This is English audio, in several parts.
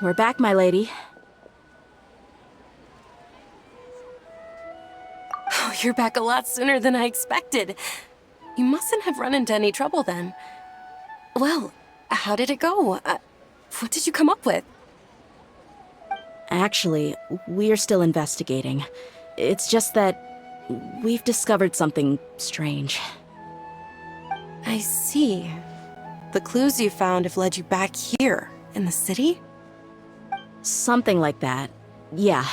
we're back, my lady. Oh, you're back a lot sooner than I expected. You mustn't have run into any trouble then. Well, how did it go? What did you come up with? Actually, we're still investigating. It's just that we've discovered something strange. I see. The clues you found have led you back here, in the city? Something like that. Yeah.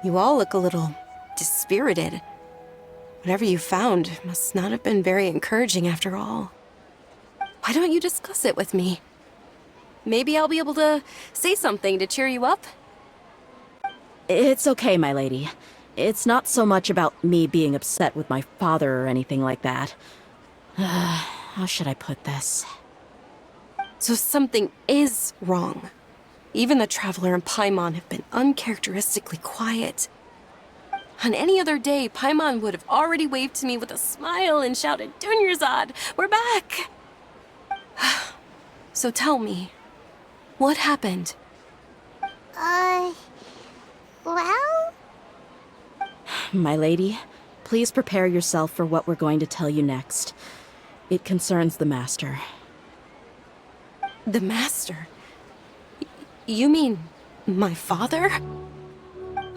You all look a little dispirited. Whatever you found must not have been very encouraging after all. Why don't you discuss it with me? Maybe I'll be able to say something to cheer you up? It's okay, my lady. It's not so much about me being upset with my father or anything like that. How should I put this? So something is wrong. Even the Traveler and Paimon have been uncharacteristically quiet. On any other day, Paimon would have already waved to me with a smile and shouted, "Dunyarzad, we're back!" So tell me, what happened? Well? My lady, please prepare yourself for what we're going to tell you next. It concerns the Master. The Master? You mean my father?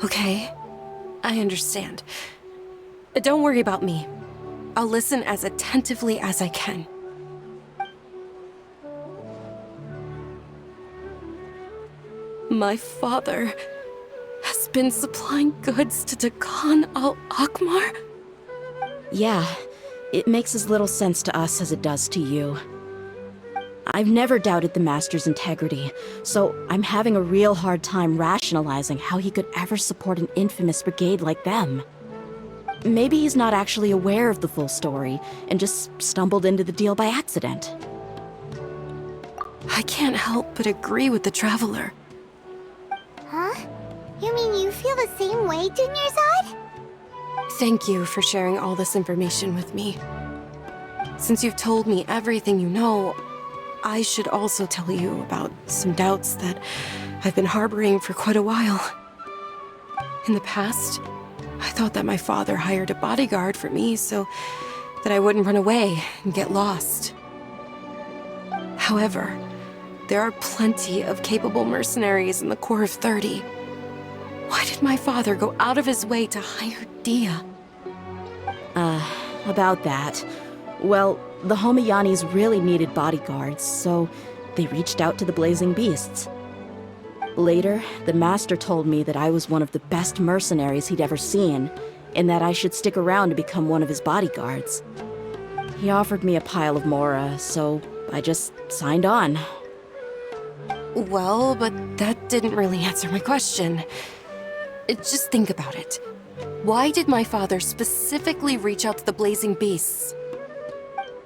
Okay, I understand. Don't worry about me. I'll listen as attentively as I can. My father has been supplying goods to Dakan al-Akmar? Yeah, it makes as little sense to us as it does to you. I've never doubted the Master's integrity, so I'm having a real hard time rationalizing how he could ever support an infamous brigade like them. Maybe he's not actually aware of the full story and just stumbled into the deal by accident. I can't help but agree with the Traveler. Huh? You mean you feel the same way, Dunyarzad? Thank you for sharing all this information with me. Since you've told me everything you know, I should also tell you about some doubts that I've been harboring for quite a while. In the past, I thought that my father hired a bodyguard for me so that I wouldn't run away and get lost. However, there are plenty of capable mercenaries in the Corps of 30. Why did my father go out of his way to hire Dehya? About that. Well, the Homayanis really needed bodyguards, so they reached out to the Blazing Beasts. Later, the Master told me that I was one of the best mercenaries he'd ever seen, and that I should stick around to become one of his bodyguards. He offered me a pile of Mora, so I just signed on. Well, but that didn't really answer my question. Just think about it. Why did my father specifically reach out to the Blazing Beasts?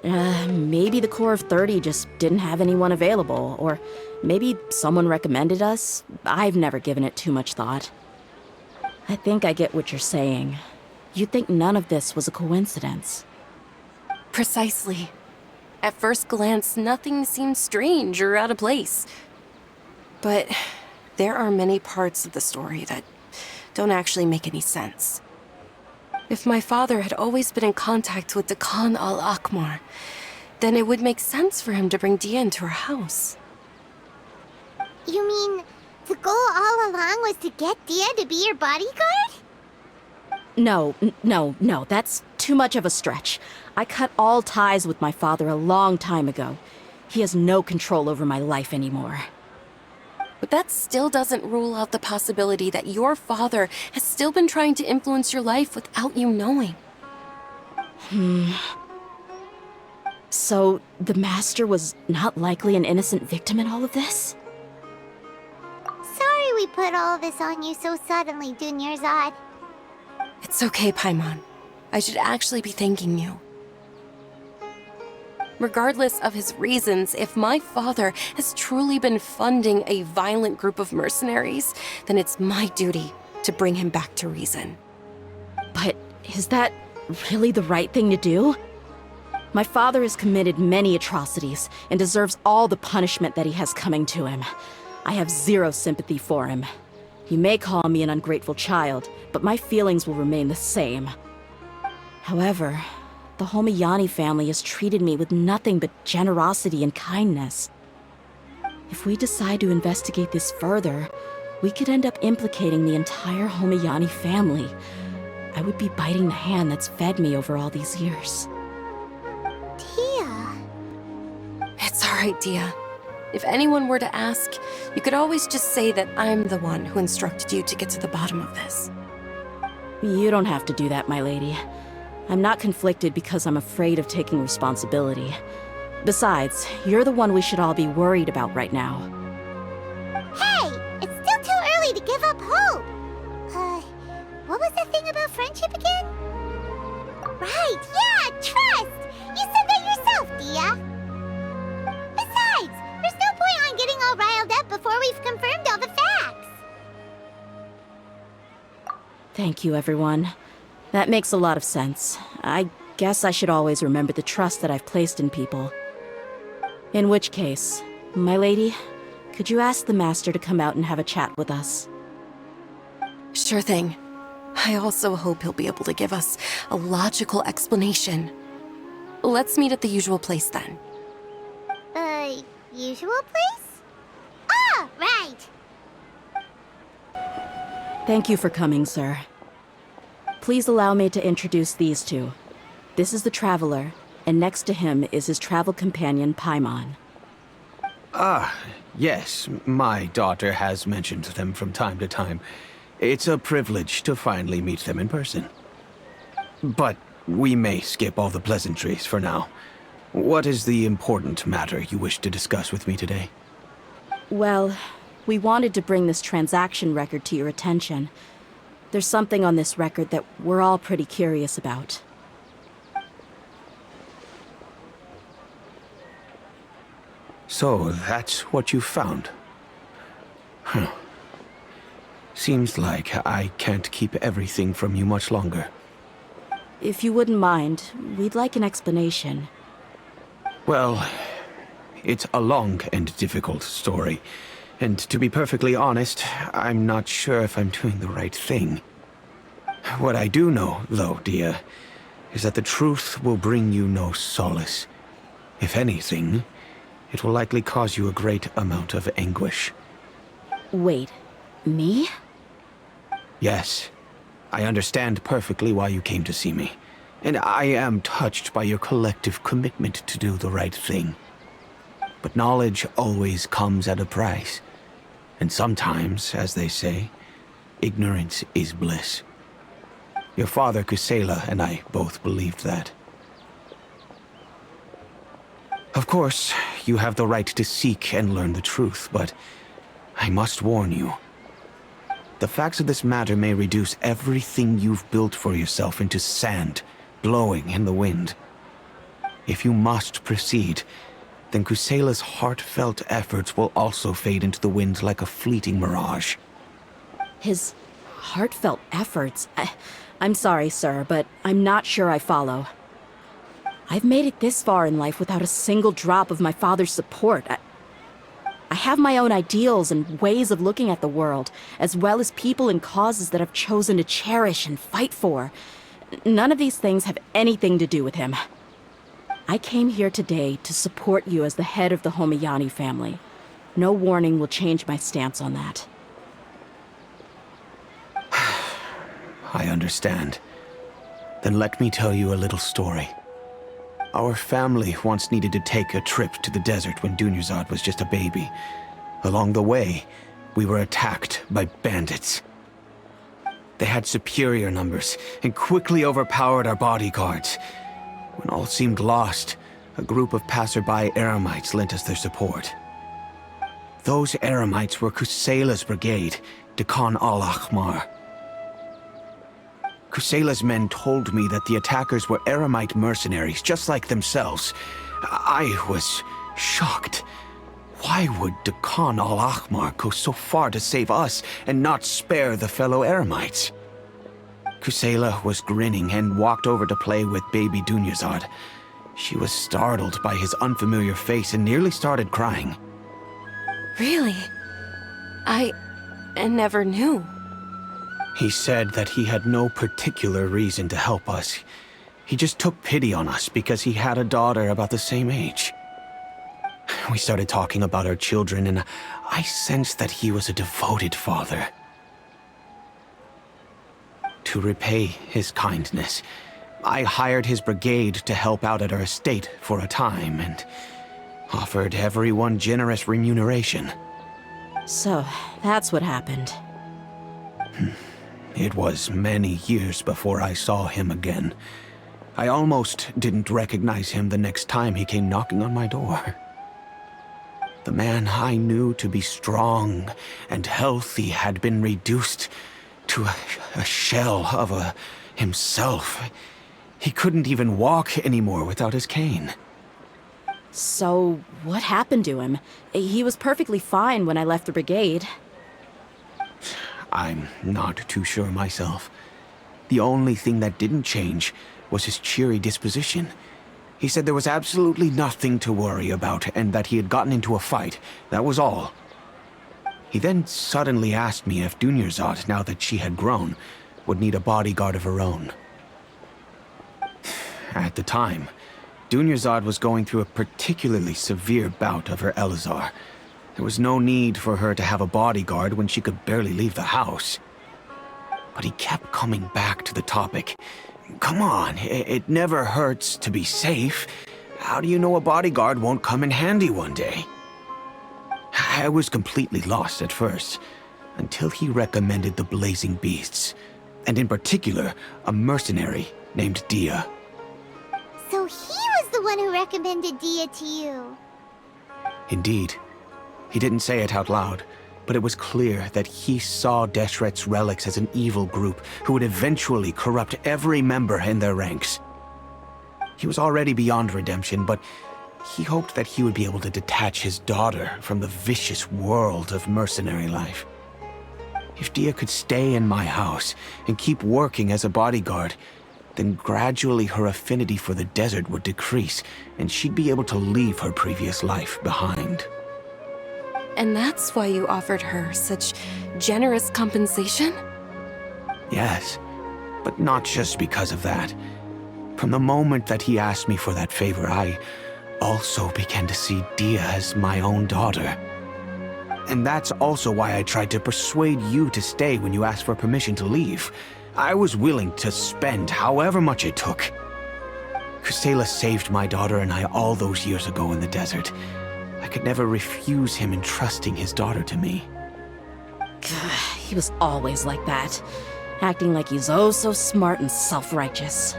Maybe the Corps of 30 just didn't have anyone available, or maybe someone recommended us. I've never given it too much thought. I think I get what you're saying. You'd think none of this was a coincidence. Precisely. At first glance, nothing seemed strange or out of place. But there are many parts of the story that don't actually make any sense. If my father had always been in contact with Dakan al-Akmar, then it would make sense for him to bring Dehya into our house. You mean the goal all along was to get Dehya to be your bodyguard? No, that's too much of a stretch. I cut all ties with my father a long time ago. He has no control over my life anymore. But that still doesn't rule out the possibility that your father has still been trying to influence your life without you knowing. So, the Master was not likely an innocent victim in all of this? Sorry we put all this on you so suddenly, Dunyarzad. It's okay, Paimon. I should actually be thanking you. Regardless of his reasons, if my father has truly been funding a violent group of mercenaries, then it's my duty to bring him back to reason. But is that really the right thing to do? My father has committed many atrocities and deserves all the punishment that he has coming to him. I have zero sympathy for him. You may call me an ungrateful child, but my feelings will remain the same. However, the Homayani family has treated me with nothing but generosity and kindness. If we decide to investigate this further, we could end up implicating the entire Homayani family. I would be biting the hand that's fed me over all these years. Dehya. It's all right, Dehya. If anyone were to ask, you could always just say that I'm the one who instructed you to get to the bottom of this. You don't have to do that, my lady. I'm not conflicted because I'm afraid of taking responsibility. Besides, you're the one we should all be worried about right now. Hey, it's still too early to give up hope. What was the thing about friendship again? Right, yeah, trust! You said that yourself, Dehya. Besides, there's no point on getting all riled up before we've confirmed all the facts. Thank you, everyone. That makes a lot of sense. I guess I should always remember the trust that I've placed in people. In which case, my lady, could you ask the Master to come out and have a chat with us? Sure thing. I also hope he'll be able to give us a logical explanation. Let's meet at the usual place then. Usual place? Ah, right! Thank you for coming, sir. Please allow me to introduce these two. This is the Traveler, and next to him is his travel companion, Paimon. Ah, yes, my daughter has mentioned them from time to time. It's a privilege to finally meet them in person. But we may skip all the pleasantries for now. What is the important matter you wish to discuss with me today? Well, we wanted to bring this transaction record to your attention. There's something on this record that we're all pretty curious about. So, that's what you found? Huh. Seems like I can't keep everything from you much longer. If you wouldn't mind, we'd like an explanation. Well, it's a long and difficult story. And to be perfectly honest, I'm not sure if I'm doing the right thing. What I do know, though, Dehya, is that the truth will bring you no solace. If anything, it will likely cause you a great amount of anguish. Wait, me? Yes, I understand perfectly why you came to see me. And I am touched by your collective commitment to do the right thing. But knowledge always comes at a price. And sometimes, as they say, ignorance is bliss. Your father, Kusela, and I both believed that. Of course, you have the right to seek and learn the truth, but I must warn you. The facts of this matter may reduce everything you've built for yourself into sand, blowing in the wind. If you must proceed, then Kusela's heartfelt efforts will also fade into the wind like a fleeting mirage. His heartfelt efforts? I'm sorry, sir, but I'm not sure I follow. I've made it this far in life without a single drop of my father's support. I have my own ideals and ways of looking at the world, as well as people and causes that I've chosen to cherish and fight for. None of these things have anything to do with him. I came here today to support you as the head of the Homayani family. No warning will change my stance on that. I understand. Then let me tell you a little story. Our family once needed to take a trip to the desert when Dunyarzad was just a baby. Along the way, we were attacked by bandits. They had superior numbers and quickly overpowered our bodyguards. When all seemed lost, a group of passerby Eremites lent us their support. Those Eremites were Kusela's brigade, Dehya al-Ahmar. Kusela's men told me that the attackers were Eremite mercenaries, just like themselves. I was shocked. Why would Dehya al-Ahmar go so far to save us and not spare the fellow Eremites? Kusela was grinning and walked over to play with baby Dunyarzad. She was startled by his unfamiliar face and nearly started crying. Really? I never knew. He said that he had no particular reason to help us. He just took pity on us because he had a daughter about the same age. We started talking about our children, and I sensed that he was a devoted father. To repay his kindness, I hired his brigade to help out at our estate for a time and offered everyone generous remuneration. So, that's what happened. It was many years before I saw him again. I almost didn't recognize him the next time he came knocking on my door. The man I knew to be strong and healthy had been reduced to a shell of himself. He couldn't even walk anymore without his cane. So, what happened to him? He was perfectly fine when I left the brigade. I'm not too sure myself. The only thing that didn't change was his cheery disposition. He said there was absolutely nothing to worry about and that he had gotten into a fight. That was all. He then suddenly asked me if Dunyarzad, now that she had grown, would need a bodyguard of her own. At the time, Dunyarzad was going through a particularly severe bout of her Elazar. There was no need for her to have a bodyguard when she could barely leave the house. But he kept coming back to the topic. Come on, it never hurts to be safe. How do you know a bodyguard won't come in handy one day? I was completely lost at first, until he recommended the Blazing Beasts, and in particular, a mercenary named Dehya. So he was the one who recommended Dehya to you. Indeed. He didn't say it out loud, but it was clear that he saw Deshret's relics as an evil group who would eventually corrupt every member in their ranks. He was already beyond redemption, but he hoped that he would be able to detach his daughter from the vicious world of mercenary life. If Dehya could stay in my house and keep working as a bodyguard, then gradually her affinity for the desert would decrease, and she'd be able to leave her previous life behind. And that's why you offered her such generous compensation? Yes, but not just because of that. From the moment that he asked me for that favor, I also began to see Dehya as my own daughter. And that's also why I tried to persuade you to stay when you asked for permission to leave. I was willing to spend however much it took. Kusela saved my daughter and I all those years ago in the desert. I could never refuse him entrusting his daughter to me. He was always like that, acting like he's oh so smart and self-righteous.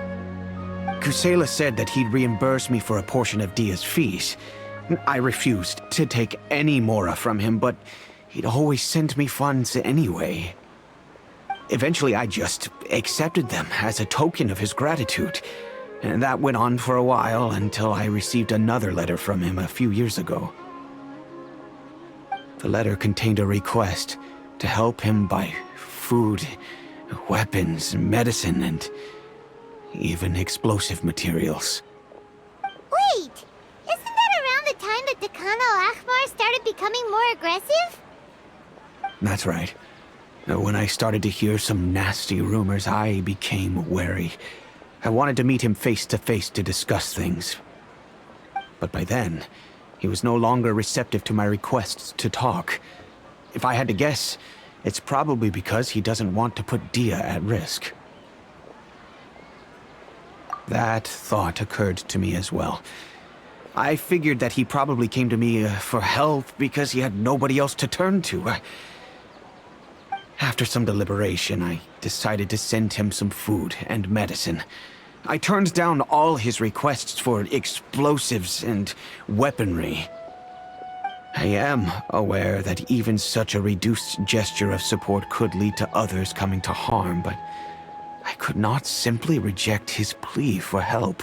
Kusela said that he'd reimburse me for a portion of Dehya's fees. I refused to take any mora from him, but he'd always send me funds anyway. Eventually, I just accepted them as a token of his gratitude. And that went on for a while until I received another letter from him a few years ago. The letter contained a request to help him buy food, weapons, medicine, and even explosive materials. Wait! Isn't that around the time that Dekhan al-Ahmar started becoming more aggressive? That's right. When I started to hear some nasty rumors, I became wary. I wanted to meet him face to face to discuss things. But by then, he was no longer receptive to my requests to talk. If I had to guess, it's probably because he doesn't want to put Dehya at risk. That thought occurred to me as well. I figured that he probably came to me for help because he had nobody else to turn to. After some deliberation, I decided to send him some food and medicine. I turned down all his requests for explosives and weaponry. I am aware that even such a reduced gesture of support could lead to others coming to harm, but I could not simply reject his plea for help.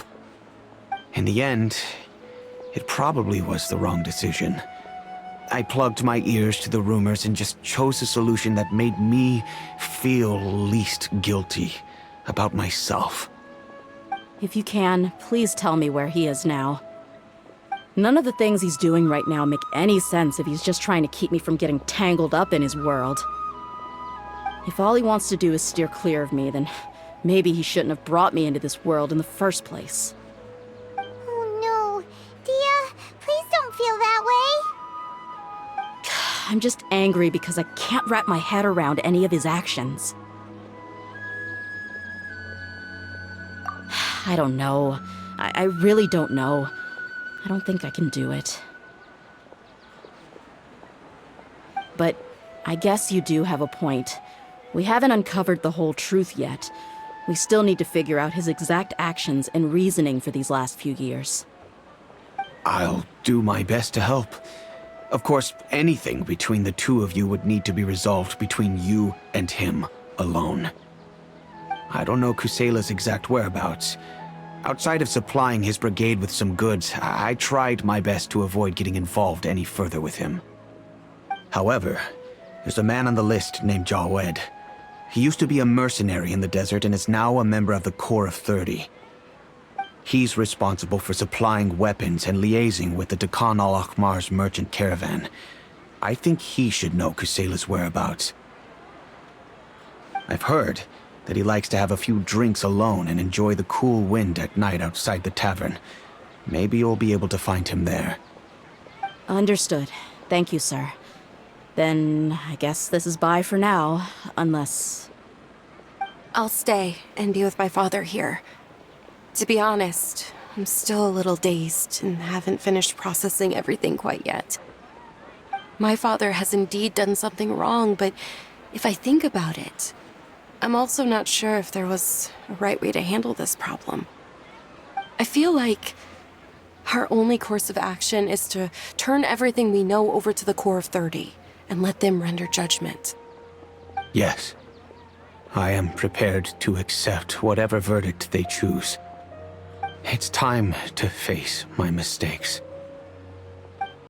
In the end, it probably was the wrong decision. I plugged my ears to the rumors and just chose a solution that made me feel least guilty about myself. If you can, please tell me where he is now. None of the things he's doing right now make any sense if he's just trying to keep me from getting tangled up in his world. If all he wants to do is steer clear of me, then maybe he shouldn't have brought me into this world in the first place. Oh no. Dehya, please don't feel that way. I'm just angry because I can't wrap my head around any of his actions. I don't know. I really don't know. I don't think I can do it. But I guess you do have a point. We haven't uncovered the whole truth yet. We still need to figure out his exact actions and reasoning for these last few years. I'll do my best to help. Of course, anything between the two of you would need to be resolved between you and him alone. I don't know Kusela's exact whereabouts. Outside of supplying his brigade with some goods, I tried my best to avoid getting involved any further with him. However, there's a man on the list named Jawed. He used to be a mercenary in the desert and is now a member of the Corps of 30. He's responsible for supplying weapons and liaising with the Dekhan al-Akhmar's merchant caravan. I think he should know Kusela's whereabouts. I've heard that he likes to have a few drinks alone and enjoy the cool wind at night outside the tavern. Maybe you'll be able to find him there. Understood. Thank you, sir. Then I guess this is bye for now, unless... I'll stay and be with my father here. To be honest, I'm still a little dazed and haven't finished processing everything quite yet. My father has indeed done something wrong, but if I think about it, I'm also not sure if there was a right way to handle this problem. I feel like our only course of action is to turn everything we know over to the Corps of 30 and let them render judgment. Yes. I am prepared to accept whatever verdict they choose. It's time to face my mistakes.